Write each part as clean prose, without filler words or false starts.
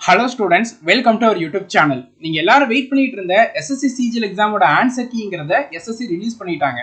Hello students, welcome to our YouTube channel. நீங்க எல்லாரும் wait பண்ணிட்டு இருந்த SSC CGL எக்ஸாமோட ஆன்சர் கீங்கிறத SSC ரிலீஸ் பண்ணிட்டாங்க.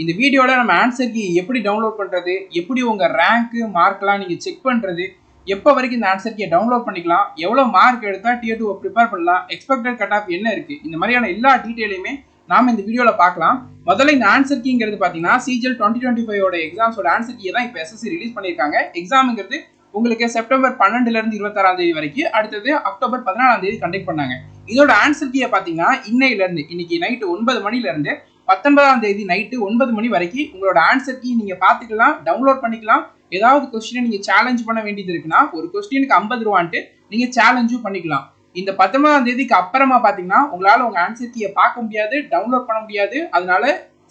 இந்த வீடியோல நம்ம ஆன்சர் கீ எப்படி டவுன்லோட் பண்றது, எப்படி உங்க ரேங்க் மார்க்லாம் நீங்க செக் பண்றது, எப்போ வரைக்கும் இந்த ஆன்சர் கீயை டவுன்லோட் பண்ணிக்கலாம், எவ்வளவு மார்க் எடுத்தா டியர் 2 ப்ரிப்பேர் பண்ணலாம், எக்ஸ்பெக்டட் கட் ஆஃப் என்ன இருக்கு, இந்த மாதிரியான எல்லா டீடைலையுமே நாம இந்த வீடியோல பார்க்கலாம். முதல்ல இந்த ஆன்சர் கீங்கிறது பாத்தீங்கன்னா CGL 2025 ஓட எக்ஸாம்ஸோட ஆன்சர் கீயை தான் இப்போ SSC ரிலீஸ் பண்ணிருக்காங்க. எக்ஸாம்ங்கிறது உங்களுக்கு செப்டம்பர் 12 இருந்து 26ஆம் தேதி வரைக்கும், அடுத்தது அக்டோபர் 14ஆம் தேதி கண்டக்ட் பண்ணாங்க. இதோட ஆன்சர் கீயை பாத்தீங்கன்னா இன்னையில இருந்து இன்னைக்கு நைட்டு 9 மணில இருந்து 19ஆம் தேதி நைட்டு 9 மணி வரைக்கும் உங்களோட ஆன்சர் கீ நீங்க பாத்துக்கலாம், டவுன்லோட் பண்ணிக்கலாம். ஏதாவது கொஸ்டினை நீங்க சேலஞ்ச் பண்ண வேண்டியது இருக்குன்னா ஒரு கொஸ்டினுக்கு 50 ரூபான்ட்டு நீங்க சேலஞ்சும் பண்ணிக்கலாம். இந்த 19ஆம் தேதிக்கு அப்புறமா பாத்தீங்கன்னா உங்களால உங்க ஆன்சர் கீயை பார்க்க முடியாது, டவுன்லோட் பண்ண முடியாது. அதனால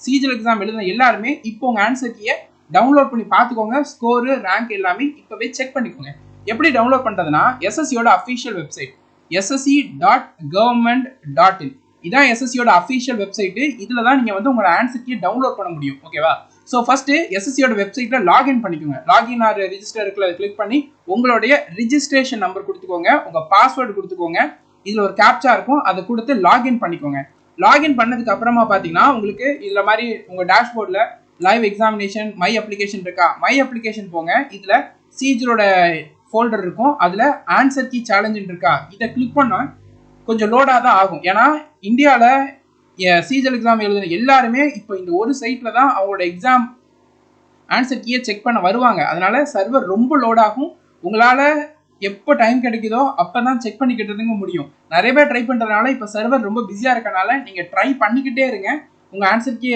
CGL எக்ஸாம் எழுதின எல்லாருமே இப்போ உங்க ஆன்சர் கீயை டவுன்லோட் பண்ணி பார்த்துக்கோங்க. ஸ்கோரு ரேங்க் எல்லாமே இப்பவே செக் பண்ணிக்கோங்க. எப்படி டவுன்லோட் பண்றதுன்னா SSCயோட அஃபிஷியல் வெப்சைட் ssc.government.in இதான் SSCயோட அஃபிஷியல் வெப்சைட். இதுல தான் நீங்க வந்து உங்களோட ஆன்சர் கீ டவுன்லோட் பண்ண முடியும். ஓகேவா? ஸோ ஃபர்ஸ்ட் SSCயோட வெப்சைட்ல லாகின் பண்ணிக்கோங்க. லாகின் ஆர் ரிஜிஸ்டர் இருக்குல்ல, கிளிக் பண்ணி உங்களுடைய ரிஜிஸ்ட்ரேஷன் நம்பர் கொடுத்துக்கோங்க, உங்க பாஸ்வேர்டு கொடுத்துக்கோங்க. இதுல ஒரு கேப்சா இருக்கும், அதை கொடுத்து லாகின் பண்ணிக்கோங்க. லாகின் பண்ணதுக்கு அப்புறமா பாத்தீங்கன்னா உங்களுக்கு இதுல மாதிரி உங்க டேஷ்போர்ட்ல லைவ் எக்ஸாமினேஷன் மை அப்ளிகேஷன் இருக்கா, மை அப்ளிகேஷன் போங்க. இதுல CGLோட ஃபோல்டர் இருக்கும், அதுல ஆன்சர் கீ சேலஞ்ச் இருக்கா, இதை கிளிக் பண்ணா கொஞ்சம் லோடா தான் ஆகும். ஏன்னா இந்தியால CGL எக்ஸாம் எழுதுன எல்லாருமே இப்போ இந்த ஒரு சைட்ல தான் அவங்களோட எக்ஸாம் ஆன்சர் கீயை செக் பண்ண வருவாங்க. அதனால சர்வர் ரொம்ப லோட் ஆகும். உங்களால எப்போ டைம் கிடைக்குதோ அப்பதான் செக் பண்ணிக்கிட்டதுங்க முடியும். நிறைய பேர் ட்ரை பண்றதுனால இப்போ சர்வர் ரொம்ப பிஸியா இருக்கனால நீங்க ட்ரை பண்ணிக்கிட்டே இருங்க. உங்க ஆன்சர் கீ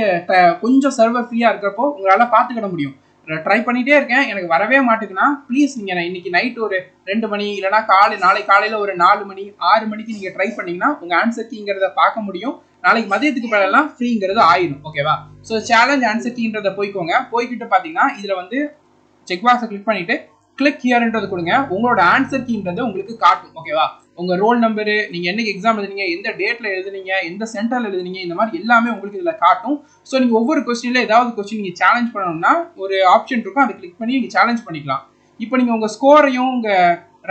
கொஞ்சம் சர்வர் ஃப்ரீயா இருக்கிறப்போ உங்களால பாத்துக்கிட முடியும். ட்ரை பண்ணிட்டே இருக்கேன், எனக்கு வரவே மாட்டேங்குன்னா ப்ளீஸ் நீங்க இன்னைக்கு நைட் ஒரு 2 மணி இல்லைனா நாளைக்கு காலையில ஒரு 4 மணி 6 மணிக்கு நீங்க ட்ரை பண்ணீங்கன்னா உங்க ஆன்சர் கீங்கிறத பார்க்க முடியும். நாளைக்கு மதியத்துக்கு மேலாம் ஃப்ரீங்கிறது ஆயிடும். ஓகேவா? ஸோ சேலஞ்ச் ஆன்சர் கீன்றத போய்க்கோங்க. போய்கிட்டு பாத்தீங்கன்னா இதுல வந்து செக் பாக்ஸை கிளிக் பண்ணிட்டு கிளிக் ஹியர்ன்றது கொடுங்க. உங்களோட ஆன்சர் கீன்றது உங்களுக்கு காட்டும். ஓகேவா? உங்க ரோல் நம்பரு, நீங்க என்னைக்கு எக்ஸாம் எழுதுனீங்க, எந்த டேட்ல எழுதுனீங்க, எந்த சென்டர்ல எழுதுனீங்க, இந்த மாதிரி எல்லாமே உங்களுக்கு இதுல காட்டும். ஸோ நீங்க ஒவ்வொரு கொஸ்டின்ல ஏதாவது கொஸ்டின் நீங்க சேலஞ்ச் பண்ணணும்னா ஒரு ஆப்ஷன் இருக்கும், அதை கிளிக் பண்ணி நீங்க சேலஞ்ச் பண்ணிக்கலாம். இப்போ நீங்க உங்க ஸ்கோரையும் உங்க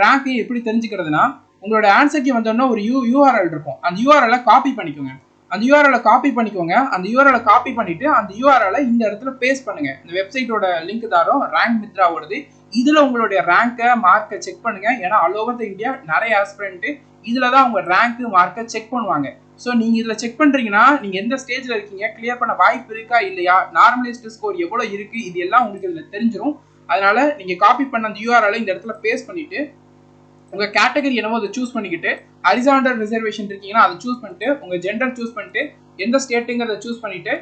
ரேங்கையும் எப்படி தெரிஞ்சுக்கிறதுனா, உங்களோட ஆன்சர் கீ வந்தோன்னா ஒரு URL இருக்கும், அந்த URL காப்பி பண்ணிக்கோங்க. அந்த URL காப்பி பண்ணிக்கோங்க. அந்த URL காப்பி பண்ணிட்டு அந்த URL இந்த இடத்துல பேஸ்ட் பண்ணுங்க. இந்த வெப்சைட்டோட லிங்க் தாரோம் ரேங்க் மித்ராவோடது. இதுல உங்களுடைய ரேங்கை மார்க்கை செக் பண்ணுங்க. ஏன்னா ஆல் ஓவர் த இந்தியா நிறைய ஆஸ்பிரண்ட் இதுல தான் உங்க ரேங்க் மார்க்கை செக் பண்ணுவாங்க. ஸோ நீங்க இதுல செக் பண்றீங்கன்னா நீங்க எந்த ஸ்டேஜ்ல இருக்கீங்க, கிளியர் பண்ண வாய்ப்பு இருக்கா இல்லையா, நார்மலைஸ்டு ஸ்கோர் எவ்வளவு இருக்கு, இது எல்லாம் உங்களுக்கு இதுல தெரிஞ்சிடும். அதனால நீங்க காப்பி பண்ண அந்த URL இந்த இடத்துல பேஸ்ட் பண்ணிட்டு உங்க கேட்டகரி என்னவோ அதை சூஸ் பண்ணிக்கிட்டு ஹரிசாண்டல் ரிசர்வேஷன் இருக்கீங்கன்னா அதை சூஸ் பண்ணிட்டு உங்க ஜெண்டர் சூஸ் பண்ணிட்டு எந்த ஸ்டேட்டுங்கிறத சூஸ் பண்ணிட்டு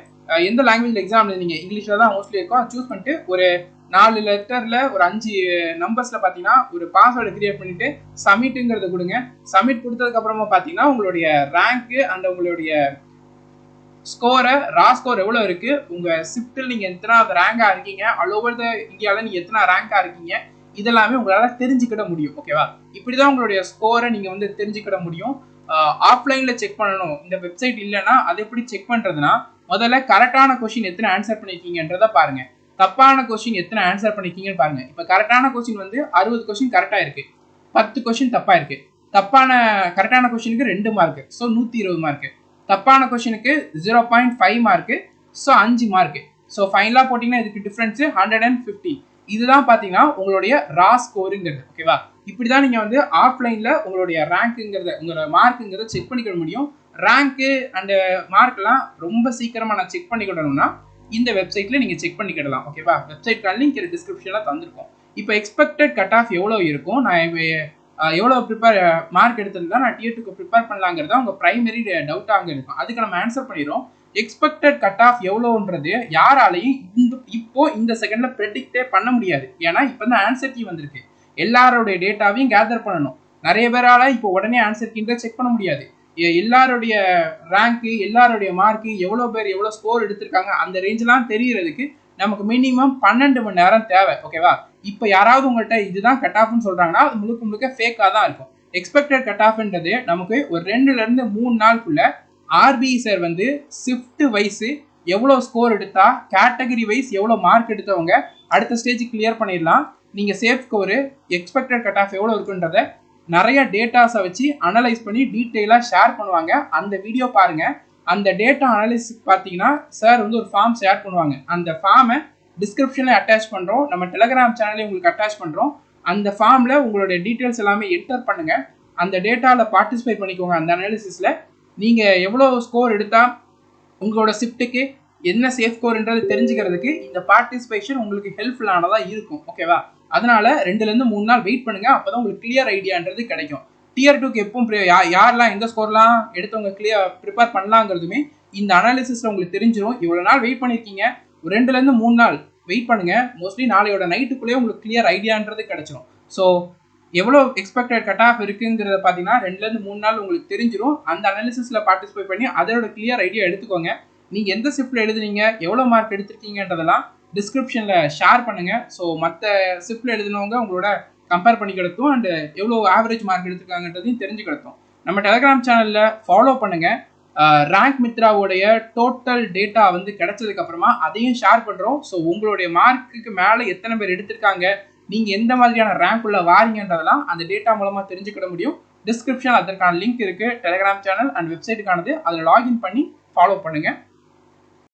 எந்த லாங்குவேஜ்ல எக்ஸாம் நீங்க இங்கிலீஷ்ல தான் மோஸ்ட்லி இருக்கும், அதை சூஸ் பண்ணிட்டு ஒரு 4 லெட்டர்ல ஒரு 5 நம்பர்ஸ்ல பாத்தீங்கன்னா ஒரு பாஸ்வேர்டு கிரியேட் பண்ணிட்டு சப்மிட்ங்கிறத கொடுங்க. சப்மிட் கொடுத்ததுக்கு அப்புறமா பாத்தீங்கன்னா உங்களுடைய ரேங்க் அந்த உங்களுடைய ஸ்கோரை ஸ்கோர் எவ்வளவு இருக்கு, உங்க ஷிஃப்ட்டில் நீங்க எத்தனாவது ரேங்கா இருக்கீங்க, ஆல் ஓவர் த இந்தியாவில் நீங்க எத்தனை ரேங்கா இருக்கீங்க, இதெல்லாமே உங்களால தெரிஞ்சுக்கிட முடியும். ஓகேவா? இப்படிதான் உங்களுடைய ஸ்கோரை நீங்க வந்து தெரிஞ்சுக்கிட முடியும். ஆஃப்லைன்ல செக் பண்ணணும், இந்த வெப்சைட் இல்லைன்னா அதை எப்படி செக் பண்றதுன்னா, முதல்ல கரெக்டான கொஸ்டின் எத்தனை ஆன்சர் பண்ணிருக்கீங்கன்றத பாருங்க, தப்பான கொஸ்டின் எத்தனை ஆன்சர் பண்ணிருக்கீங்கன்னு பாருங்க. இப்ப கரெக்டான கொஸ்டின் வந்து 60 கொஸ்டின் கரெக்டா இருக்கு, 10 கொஸ்டின் தப்பா இருக்கு. கரெக்டான கொஸ்டினுக்கு 2 மார்க், ஸோ 120 மார்க். தப்பான கொஸ்டினுக்கு 0.5 மார்க், ஸோ 5 மார்க். ஸோ ஃபைனலா போட்டீங்கன்னா இதுக்கு டிஃபரன்ஸ் 150. இதுதான் பாத்தீங்கன்னா உங்களுடைய ஸ்கோருங்கிறது. ஓகேவா? இப்படிதான் நீங்க வந்து ஆஃப்லைன்ல உங்களுடைய ரேங்க்ங்கிறத உங்களோட மார்க்குங்கிறத செக் பண்ணிக்க முடியும். ரேங்க் அண்ட் மார்க் எல்லாம் ரொம்ப சீக்கிரமா நான் செக் பண்ணிக்கிடணும்னா இந்த வெப்சைட்ல நீங்க செக் பண்ணிக்கிடலாம். ஓகேவா? வெப்சைட் லிங்க் டிஸ்கிரிப்ஷன்ல தந்திருக்கோம். இப்போ எக்ஸ்பெக்டட் கட் ஆஃப் எவ்வளவு இருக்கும், நான் எவ்வளவு ப்ரிப்பேர் மார்க் எடுத்திருந்தா நான் டியர் 2க்கு ப்ரிப்பேர் பண்ணலாங்கிறத உங்க பிரைமரி டவுட் அங்க இருக்கும். அதுக்கு நம்ம ஆன்சர் பண்ணிடுறோம். எக்ஸ்பெக்டட் கட் ஆஃப் எவ்வளோன்றது யாராலையும் இப்போ இந்த செகண்ட்ல ப்ரெடிக்டே பண்ண முடியாது. ஏன்னா இப்போ தான் ஆன்சர் கீ வந்திருக்கு, எல்லாருடைய டேட்டாவையும் கேதர் பண்ணணும். நிறைய பேரால இப்போ உடனே ஆன்சர் கீன்ற செக் பண்ண முடியாது. எல்லாருடைய ரேங்க், எல்லாருடைய மார்க், எவ்வளவு பேர் எவ்வளவு ஸ்கோர் எடுத்திருக்காங்க, அந்த ரேஞ்செல்லாம் தெரியறதுக்கு நமக்கு மினிமம் 12 மணி நேரம் தேவை. ஓகேவா? இப்போ யாராவது உங்கள்கிட்ட இதுதான் கட் ஆஃப்னு சொல்றாங்கன்னா அது முழுக்க ஃபேக்கா தான் இருக்கும். எக்ஸ்பெக்டட் கட் ஆஃப்ன்றது நமக்கு ஒரு 2 ல இருந்து 3 நாளுக்குள்ள RBI சார் வந்து ஷிஃப்ட் வைஸ் எவ்வளவு ஸ்கோர் எடுத்தா, கேட்டகரி வைஸ் எவ்வளவு மார்க் எடுத்தவங்க அடுத்த ஸ்டேஜ் கிளியர் பண்ணிடலாம். நீங்க safe score expected cut off எவ்வளவு இருக்குன்றத நிறைய டேட்டாஸை வச்சு அனலைஸ் பண்ணி டீட்டெயிலாக ஷேர் பண்ணுவாங்க. அந்த வீடியோ பாருங்க. அந்த டேட்டா அனலைசிஸ் பார்த்தீங்கன்னா சார் வந்து ஒரு ஃபார்ம் ஷேர் பண்ணுவாங்க. அந்த ஃபார்மை டிஸ்கிரிப்ஷனில் அட்டாச் பண்ணுறோம், நம்ம டெலகிராம் சேனலையும் உங்களுக்கு அட்டாச் பண்ணுறோம். அந்த ஃபார்மில் உங்களுடைய டீட்டெயில்ஸ் எல்லாமே என்டர் பண்ணுங்க. அந்த டேட்டாவில் பார்ட்டிசிபேட் பண்ணிக்கோங்க. அந்த அனாலிசிஸில் நீங்கள் எவ்வளோ ஸ்கோர் எடுத்தால் உங்களோட ஷிஃப்ட்டுக்கு என்ன சேஃப் ஸ்கோர்ன்றது தெரிஞ்சுக்கிறதுக்கு இந்த பார்ட்டிசிபேஷன் உங்களுக்கு ஹெல்ப்ஃபுல்லானதாக இருக்கும். ஓகேவா? அதனால 2லேருந்து 3 நாள் வெயிட் பண்ணுங்க. அப்போதான் உங்களுக்கு கிளியர் ஐடியான்றது கிடைக்கும். Tier 2க்கு எப்பவும் யாரெல்லாம் எந்த ஸ்கோர்லாம் எடுத்தவங்க ப்ரிப்பேர் பண்ணலாங்கிறதுமே இந்த அனாலிசிஸில் உங்களுக்கு தெரிஞ்சிடும். இவ்வளோ நாள் வெயிட் பண்ணியிருக்கீங்க, 2லேருந்து 3 நாள் வெயிட் பண்ணுங்க. மோஸ்ட்லி நாளையோட நைட்டுக்குள்ளேயே உங்களுக்கு கிளியர் ஐடியான்றது கிடைச்சிடும். ஸோ எவ்வளோ எக்ஸ்பெக்டட் கட் ஆஃப் இருக்குங்கிறத பார்த்தீங்கன்னா 2லேருந்து 3 நாள் உங்களுக்கு தெரிஞ்சிடும். அந்த அனாலிசிஸில் பார்ட்டிசிபேட் பண்ணி அதோட கிளியர் ஐடியா எடுத்துக்கோங்க. நீங்கள் எந்த ஷிஃப்ட்டில் எழுதுனீங்க, எவ்வளோ மார்க் எடுத்திருக்கீங்கன்றதெல்லாம் டிஸ்கிரிப்ஷனில் ஷேர் பண்ணுங்கள். ஸோ மற்ற ஷிஃப்ட்டில் எழுதினவங்க உங்களோட கம்பேர் பண்ணி கிடத்தும் அண்ட் எவ்வளோ ஆவரேஜ் மார்க் எடுத்துருக்காங்கன்றதையும் தெரிஞ்சு கிடத்தும். நம்ம டெலகிராம் சேனலில் ஃபாலோ பண்ணுங்கள். ரேங்க் மித்ராவோடைய டோட்டல் டேட்டா வந்து கிடைச்சதுக்கப்புறமா அதையும் ஷேர் பண்ணுறோம். ஸோ உங்களுடைய மார்க்குக்கு மேலே எத்தனை பேர் எடுத்திருக்காங்க, நீங்கள் எந்த மாதிரியான ரேங்க் உள்ள வாரீங்கன்றதெல்லாம் அந்த டேட்டா மூலமாக தெரிஞ்சுக்கிட முடியும். டிஸ்கிரிப்ஷன் அதற்கான லிங்க் இருக்குது, டெலகிராம் சேனல் அண்ட் வெப்சைட்டுக்கானது. அதில் லாகின் பண்ணி ஃபாலோ பண்ணுங்கள்.